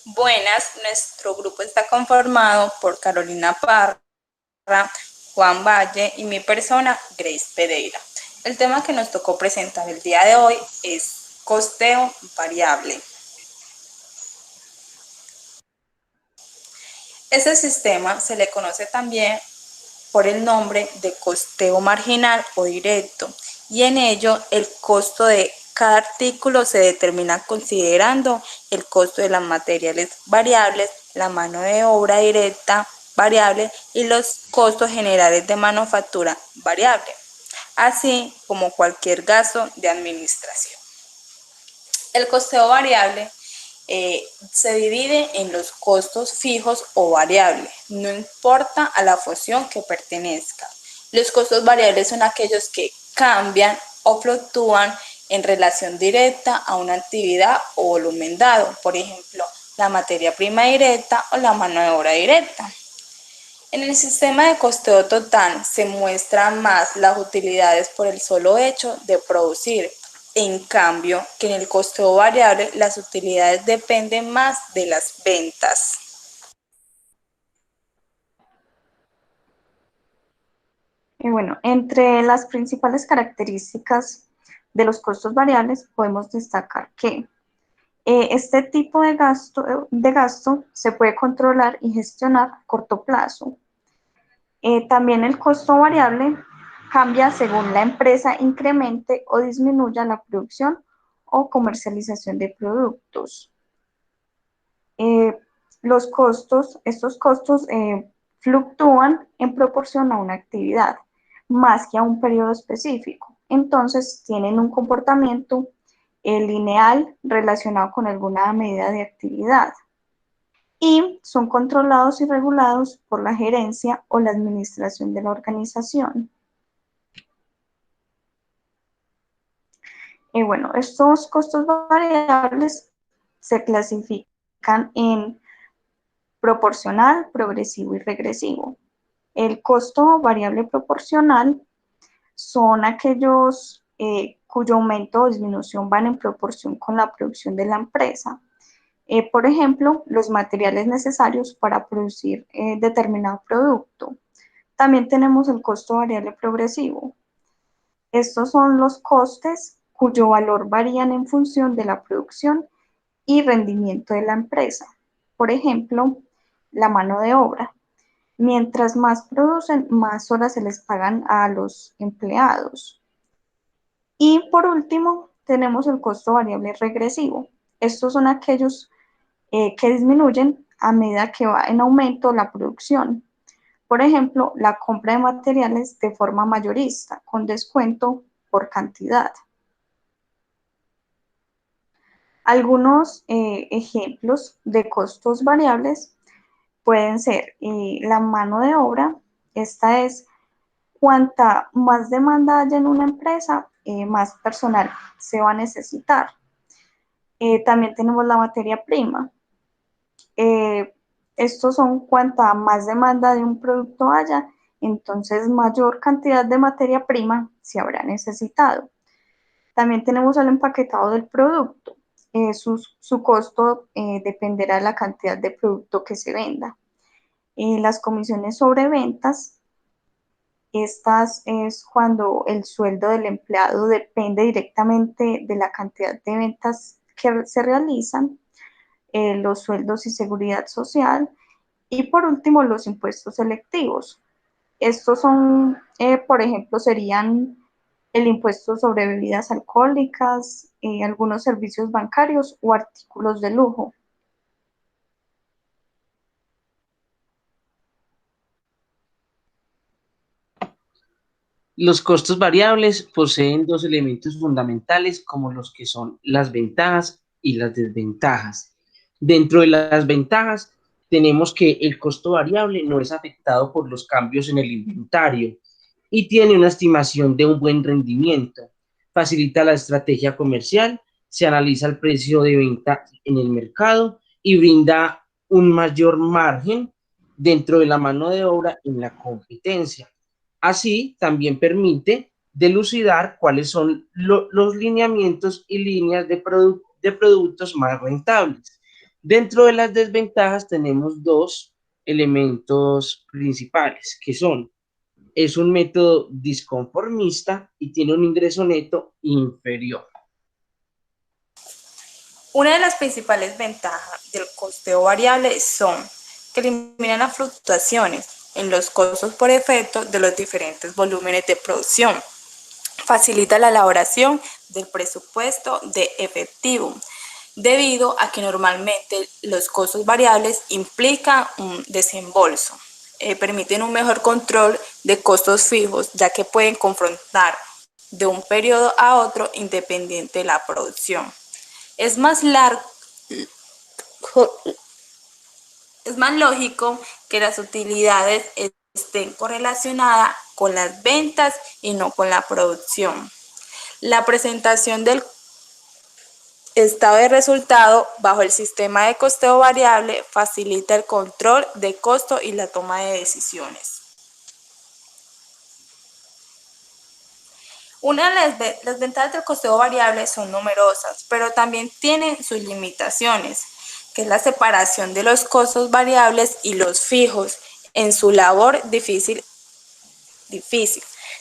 Buenas, nuestro grupo está conformado por Carolina Parra, Juan Valle y mi persona, Grace Pereira. El tema que nos tocó presentar el día de hoy es costeo variable. Este sistema se le conoce también por el nombre de costeo marginal o directo, y en ello el costo de cada artículo se determina considerando el costo de las materiales variables, la mano de obra directa variable y los costos generales de manufactura variable, así como cualquier gasto de administración. El costeo variable se divide en los costos fijos o variables, no importa a la función que pertenezca. Los costos variables son aquellos que cambian o fluctúan en relación directa a una actividad o volumen dado, por ejemplo, la materia prima directa o la mano de obra directa. En el sistema de costeo total se muestran más las utilidades por el solo hecho de producir. En cambio, que en el costeo variable las utilidades dependen más de las ventas. Bueno, entre las principales características de los costos variables podemos destacar que este tipo de gasto se puede controlar y gestionar a corto plazo. También el costo variable cambia según la empresa incremente o disminuya la producción o comercialización de productos. Eh, estos costos fluctúan en proporción a una actividad, más que a un periodo específico. Entonces, tienen un comportamiento lineal relacionado con alguna medida de actividad y son controlados y regulados por la gerencia o la administración de la organización. Bueno, estos costos variables se clasifican en proporcional, progresivo y regresivo. El costo variable proporcional son aquellos cuyo aumento o disminución van en proporción con la producción de la empresa. Por ejemplo, los materiales necesarios para producir determinado producto. También tenemos el costo variable progresivo. Estos son los costes cuyo valor varían en función de la producción y rendimiento de la empresa. Por ejemplo, la mano de obra. Mientras más producen, más horas se les pagan a los empleados. Y por último, tenemos el costo variable regresivo. Estos son aquellos que disminuyen a medida que va en aumento la producción. Por ejemplo, la compra de materiales de forma mayorista, con descuento por cantidad. Algunos ejemplos de costos variables pueden ser la mano de obra. Esta es cuanta más demanda haya en una empresa, más personal se va a necesitar. También tenemos la materia prima. Eh, Estos son cuanta más demanda de un producto haya, entonces mayor cantidad de materia prima se habrá necesitado. También tenemos el empaquetado del producto. Su costo dependerá de la cantidad de producto que se venda. Las comisiones sobre ventas, estas es cuando el sueldo del empleado depende directamente de la cantidad de ventas que se realizan, los sueldos y seguridad social, y por último los impuestos selectivos. Estos son, por ejemplo, serían el impuesto sobre bebidas alcohólicas, algunos servicios bancarios o artículos de lujo. Los costos variables poseen dos elementos fundamentales como los que son las ventajas y las desventajas. Dentro de las ventajas tenemos que el costo variable no es afectado por los cambios en el inventario y tiene una estimación de un buen rendimiento. Facilita la estrategia comercial, se analiza el precio de venta en el mercado y brinda un mayor margen dentro de la mano de obra en la competencia. Así, también permite delucidar cuáles son los lineamientos y líneas de productos más rentables. Dentro de las desventajas tenemos dos elementos principales, que son, es un método disconformista y tiene un ingreso neto inferior. Una de las principales ventajas del costeo variable son que eliminan las fluctuaciones en los costos por efecto de los diferentes volúmenes de producción. Facilita la elaboración del presupuesto de efectivo, debido a que normalmente los costos variables implican un desembolso. Permiten un mejor control de costos fijos, ya que pueden confrontar de un periodo a otro independiente de la producción. Es más lógico que las utilidades estén correlacionadas con las ventas y no con la producción. La presentación del estado de resultado bajo el sistema de costeo variable facilita el control de costo y la toma de decisiones. Las ventajas del costeo variable son numerosas, pero también tienen sus limitaciones, que es la separación de los costos variables y los fijos en su labor difícil.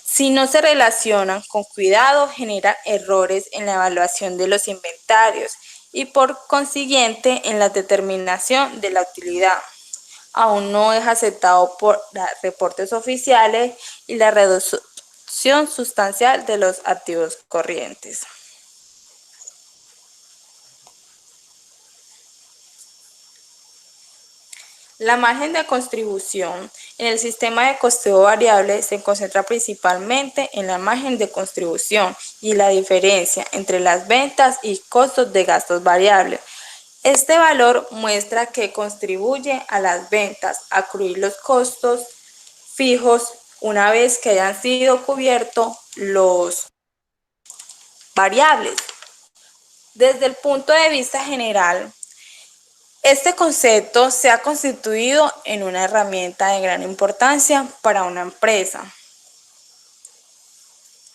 Si no se relacionan con cuidado, generan errores en la evaluación de los inventarios y por consiguiente en la determinación de la utilidad. Aún no es aceptado por los reportes oficiales y la reducción sustancial de los activos corrientes. La margen de contribución en el sistema de costeo variable se concentra principalmente en la margen de contribución y la diferencia entre las ventas y costos de gastos variables. Este valor muestra que contribuye a las ventas a cubrir los costos fijos una vez que hayan sido cubiertos los variables. Desde el punto de vista general, este concepto se ha constituido en una herramienta de gran importancia para una empresa.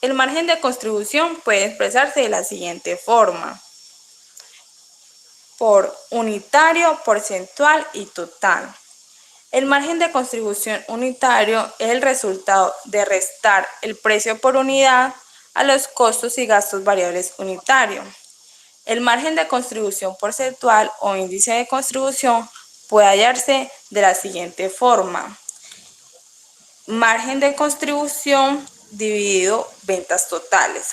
El margen de contribución puede expresarse de la siguiente forma: por unitario, porcentual y total. El margen de contribución unitario es el resultado de restar el precio por unidad a los costos y gastos variables unitarios. El margen de contribución porcentual o índice de contribución puede hallarse de la siguiente forma: margen de contribución dividido ventas totales.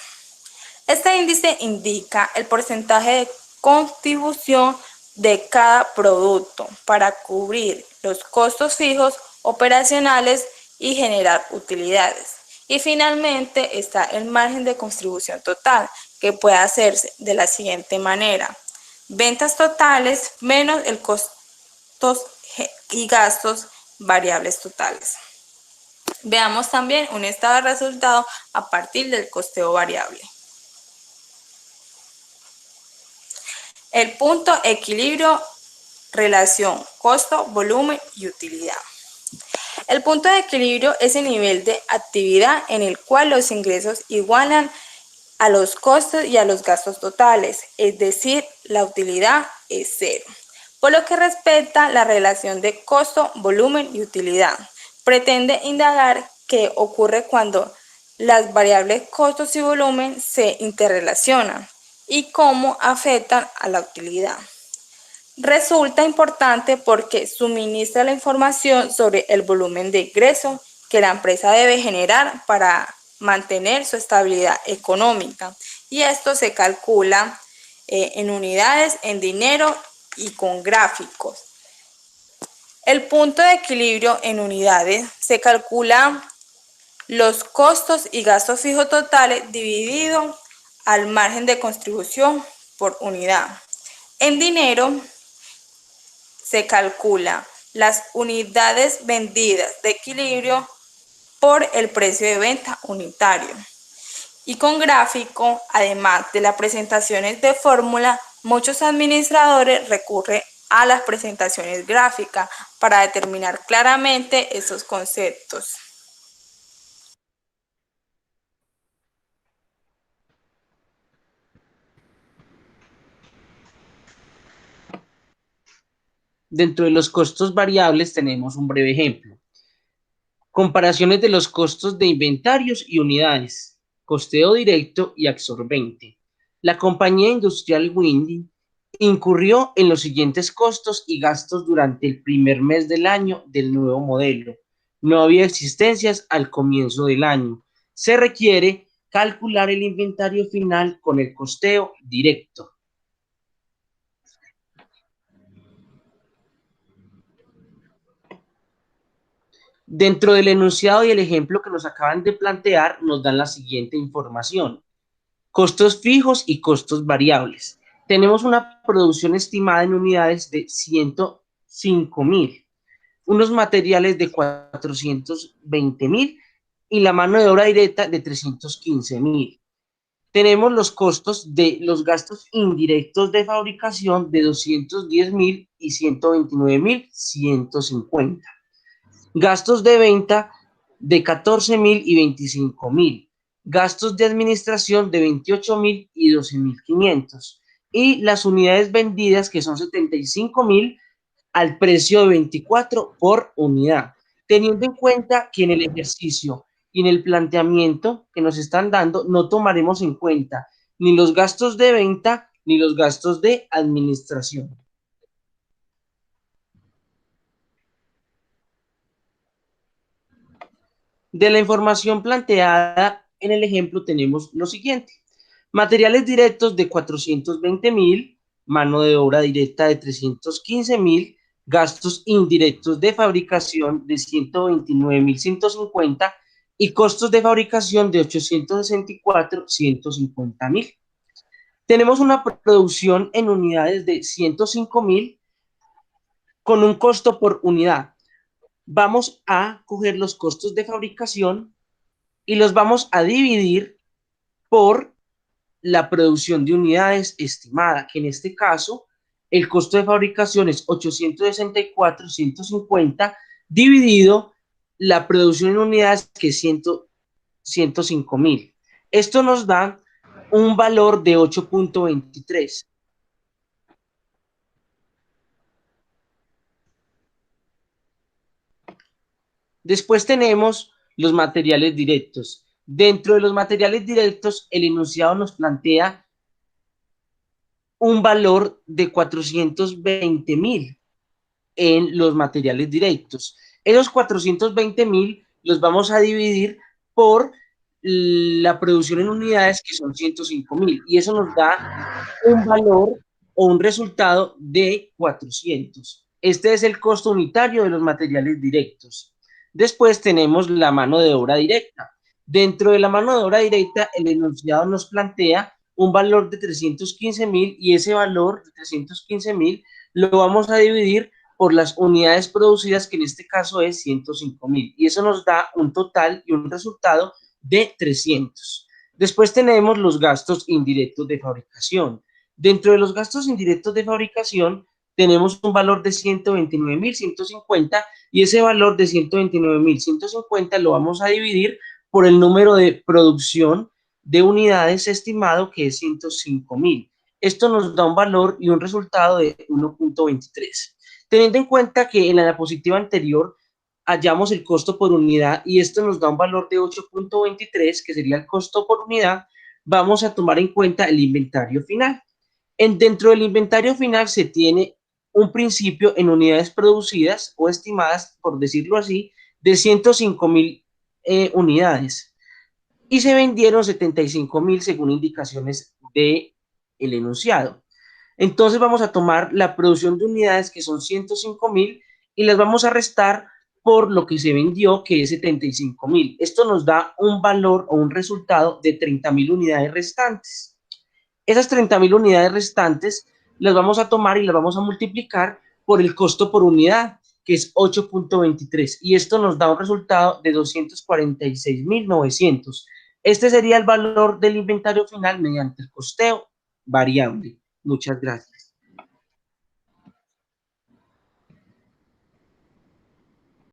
Este índice indica el porcentaje de contribución de cada producto para cubrir los costos fijos operacionales y generar utilidades. Y finalmente está el margen de contribución total, que puede hacerse de la siguiente manera: ventas totales menos el costos y gastos variables totales. Veamos también un estado de resultado a partir del costeo variable. El punto equilibrio, relación costo, volumen y utilidad. El punto de equilibrio es el nivel de actividad en el cual los ingresos igualan a los costos y a los gastos totales, es decir, la utilidad es cero. Por lo que respecta a la relación de costo, volumen y utilidad, pretende indagar qué ocurre cuando las variables costos y volumen se interrelacionan y cómo afectan a la utilidad. Resulta importante porque suministra la información sobre el volumen de ingresos que la empresa debe generar para mantener su estabilidad económica, y esto se calcula en unidades, en dinero y con gráficos. El punto de equilibrio en unidades se calcula los costos y gastos fijos totales dividido al margen de contribución por unidad. En dinero se calcula las unidades vendidas de equilibrio por el precio de venta unitario. Y con gráfico, además de las presentaciones de fórmula, muchos administradores recurren a las presentaciones gráficas para determinar claramente esos conceptos. Dentro de los costos variables tenemos un breve ejemplo. Comparaciones de los costos de inventarios y unidades, costeo directo y absorbente. La compañía industrial Windy incurrió en los siguientes costos y gastos durante el primer mes del año del nuevo modelo. No había existencias al comienzo del año. Se requiere calcular el inventario final con el costeo directo. Dentro del enunciado y el ejemplo que nos acaban de plantear, nos dan la siguiente información. Costos fijos y costos variables. Tenemos una producción estimada en unidades de 105.000, unos materiales de 420.000 y la mano de obra directa de 315.000. Tenemos los costos de los gastos indirectos de fabricación de 210.000 y 129.150. Gastos de venta de 14.000 y 25.000. Gastos de administración de 28.000 y 12.500. Y las unidades vendidas, que son 75.000 al precio de 24 por unidad. Teniendo en cuenta que en el ejercicio y en el planteamiento que nos están dando, no tomaremos en cuenta ni los gastos de venta ni los gastos de administración. De la información planteada en el ejemplo tenemos lo siguiente. Materiales directos de 420.000, mano de obra directa de 315.000, gastos indirectos de fabricación de 129.150 y costos de fabricación de 864.150.000. Tenemos una producción en unidades de 105.000 con un costo por unidad. Vamos a coger los costos de fabricación y los vamos a dividir por la producción de unidades estimada, que en este caso el costo de fabricación es 864.150 dividido la producción en unidades, que es 105.000. Esto nos da un valor de 8.23. Después tenemos los materiales directos. Dentro de los materiales directos, el enunciado nos plantea un valor de 420.000 en los materiales directos. Esos 420.000 los vamos a dividir por la producción en unidades, que son 105.000, y eso nos da un valor o un resultado de 400. Este es el costo unitario de los materiales directos. Después tenemos la mano de obra directa. Dentro de la mano de obra directa, el enunciado nos plantea un valor de 315.000 y ese valor de 315.000 lo vamos a dividir por las unidades producidas, que en este caso es 105.000, y eso nos da un total y un resultado de 300. Después tenemos los gastos indirectos de fabricación. Dentro de los gastos indirectos de fabricación tenemos un valor de 129.150 y ese valor de 129.150 lo vamos a dividir por el número de producción de unidades estimado, que es 105.000. Esto nos da un valor y un resultado de 1.23. Teniendo en cuenta que en la diapositiva anterior hallamos el costo por unidad y esto nos da un valor de 8.23, que sería el costo por unidad, vamos a tomar en cuenta el inventario final. Dentro del inventario final se tiene un principio en unidades producidas o estimadas, por decirlo así, de 105.000 unidades. Y se vendieron 75.000 según indicaciones del enunciado. Entonces vamos a tomar la producción de unidades, que son 105.000, y las vamos a restar por lo que se vendió, que es 75.000. Esto nos da un valor o un resultado de 30.000 unidades restantes. Esas 30.000 unidades restantes las vamos a tomar y las vamos a multiplicar por el costo por unidad, que es 8.23, y esto nos da un resultado de 246.900. Este sería el valor del inventario final mediante el costeo variable. Muchas gracias.